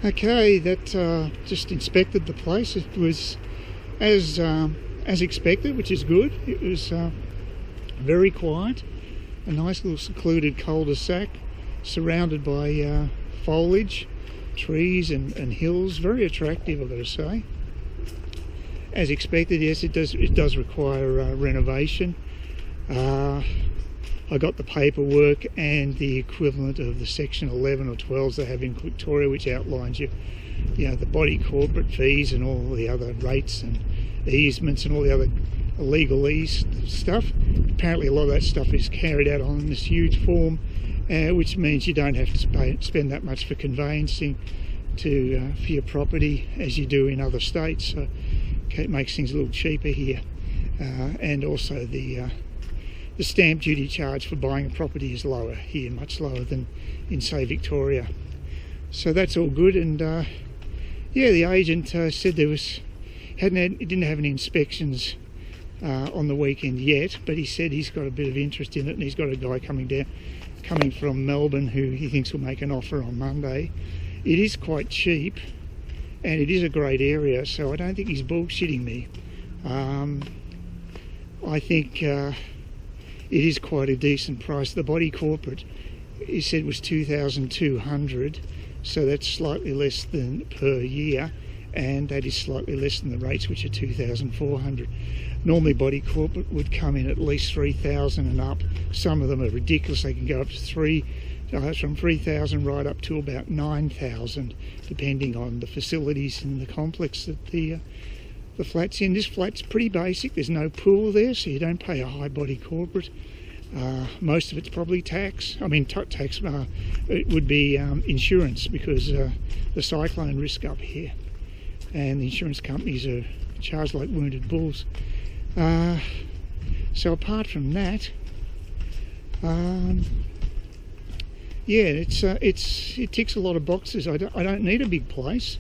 Okay, that just inspected the place. It was as expected, which is good. It was very quiet, a nice little secluded cul-de-sac surrounded by foliage, trees and hills. Very attractive, I've got to say. As expected, yes, it does require renovation. I got the paperwork and the equivalent of the section 11 or 12s they have in Victoria, which outlines the body corporate fees and all the other rates and easements and all the other legalese stuff. Apparently a lot of that stuff is carried out on this huge form, which means you don't have to spend that much for conveyancing for your property as you do in other states. So it makes things a little cheaper here, and also the stamp duty charge for buying a property is lower here, much lower than in, say, Victoria. So that's all good. And yeah, the agent said he didn't have any inspections on the weekend yet, but he said he's got a bit of interest in it, and he's got a guy coming from Melbourne who he thinks will make an offer on Monday. It is quite cheap, and it is a great area, so I don't think he's bullshitting me. I think it is quite a decent price. The body corporate, he said, was $2,200, so that's slightly less than per year, and that is slightly less than the rates, which are $2,400. Normally body corporate would come in at least $3,000 and up. Some of them are ridiculous. They can go up to from $3,000 right up to about $9,000, depending on the facilities and the complex that the flat's in. This flat's pretty basic. There's no pool there, so you don't pay a high body corporate. Most of it's probably tax. I mean, tax. It would be insurance, because the cyclone risk up here, and the insurance companies are charged like wounded bulls. So apart from that, yeah, it ticks a lot of boxes. I don't need a big place.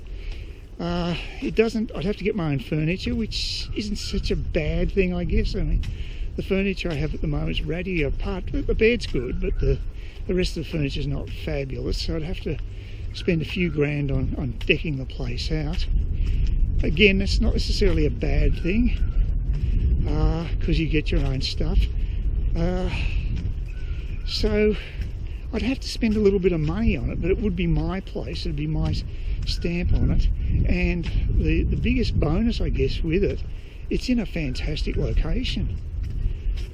It doesn't. I'd have to get my own furniture, which isn't such a bad thing, I guess. I mean, the furniture I have at the moment is ratty. The bed's good, but the rest of the furniture is not fabulous. So I'd have to spend a few grand on decking the place out. Again, that's not necessarily a bad thing, because you get your own stuff. So I'd have to spend a little bit of money on it, but it would be my place. It'd be my stamp on it. And the biggest bonus, I guess, with it, it's in a fantastic location.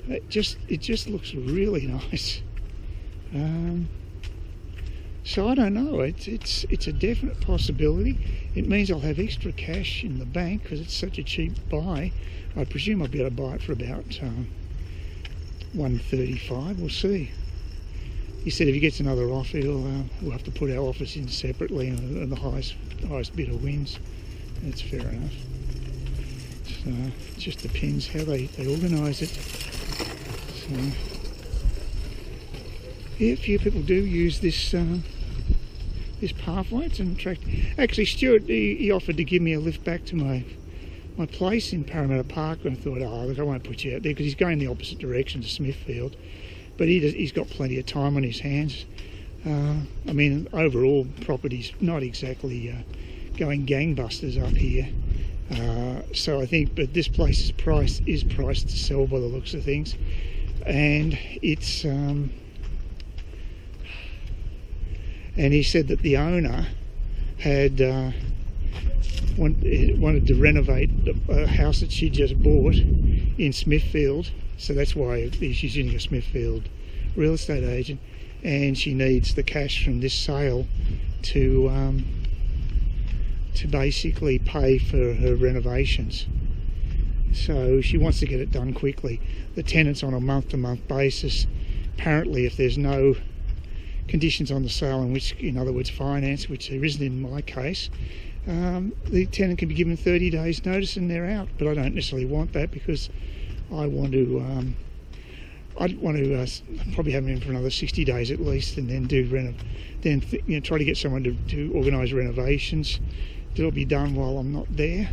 It just looks really nice. So I don't know. It's a definite possibility. It means I'll have extra cash in the bank because it's such a cheap buy. I presume I'll be able to buy it for about $135. We'll see. He said if he gets another offer, we'll have to put our office in separately, and the highest bidder wins. That's fair enough. So it just depends how they organise it. So yeah, a few people do use this pathway. It's an attractive. Actually, Stuart, he offered to give me a lift back to my place in Parramatta Park, and I thought, oh look, I won't put you out there, because he's going the opposite direction to Smithfield. But he's got plenty of time on his hands. I mean, overall, property's not exactly going gangbusters up here. So I think, but this place is priced to sell by the looks of things, and it's. And he said that the owner had wanted to renovate a house that she just bought in Smithfield. So that's why she's using a Smithfield real estate agent, and she needs the cash from this sale to basically pay for her renovations. So she wants to get it done quickly. The tenant's on a month-to-month basis. Apparently, if there's no conditions on the sale, in which, in other words, finance, which there isn't in my case, the tenant can be given 30 days notice and they're out. But I don't necessarily want that, because I want to probably have them in for another 60 days at least, and then try to get someone to organise renovations. That'll be done while I'm not there,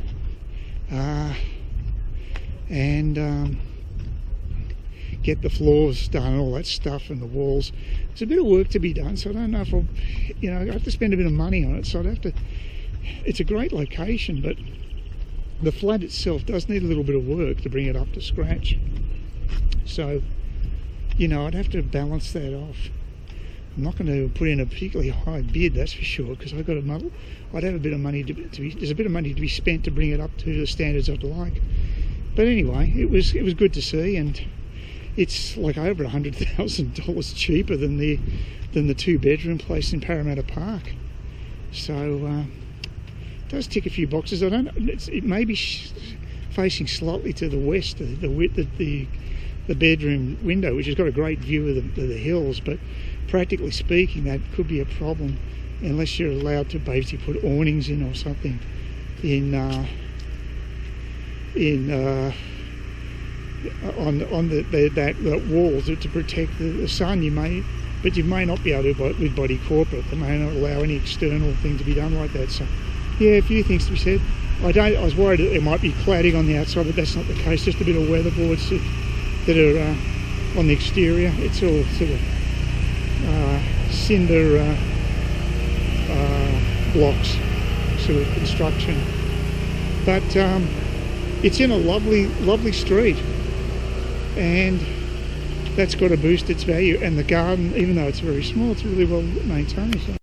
get the floors done and all that stuff and the walls. There's a bit of work to be done, so I don't know if I'll, you know, I have to spend a bit of money on it, so I'd have to, it's a great location, but the flat itself does need a little bit of work to bring it up to scratch. So, you know, I'd have to balance that off. I'm not going to put in a particularly high bid, that's for sure, because I've got a model. I'd have a bit of money to be, there's a bit of money to be spent to bring it up to the standards I'd like. But anyway, it was good to see, and it's like over $100,000 cheaper than the 2-bedroom place in Parramatta Park. So it does tick a few boxes. I don't. It may be facing slightly to the west, the bedroom window, which has got a great view of the hills. But practically speaking, that could be a problem unless you're allowed to basically put awnings in or something on that wall to protect the sun. You may not be able to with body corporate. They may not allow any external thing to be done like that. So yeah, a few things to be said. I was worried that there might be cladding on the outside, but that's not the case. Just a bit of weatherboards that are on the exterior. It's all sort of cinder blocks sort of construction. But it's in a lovely street, and that's got to boost its value. And the garden, even though it's very small, it's really well maintained. So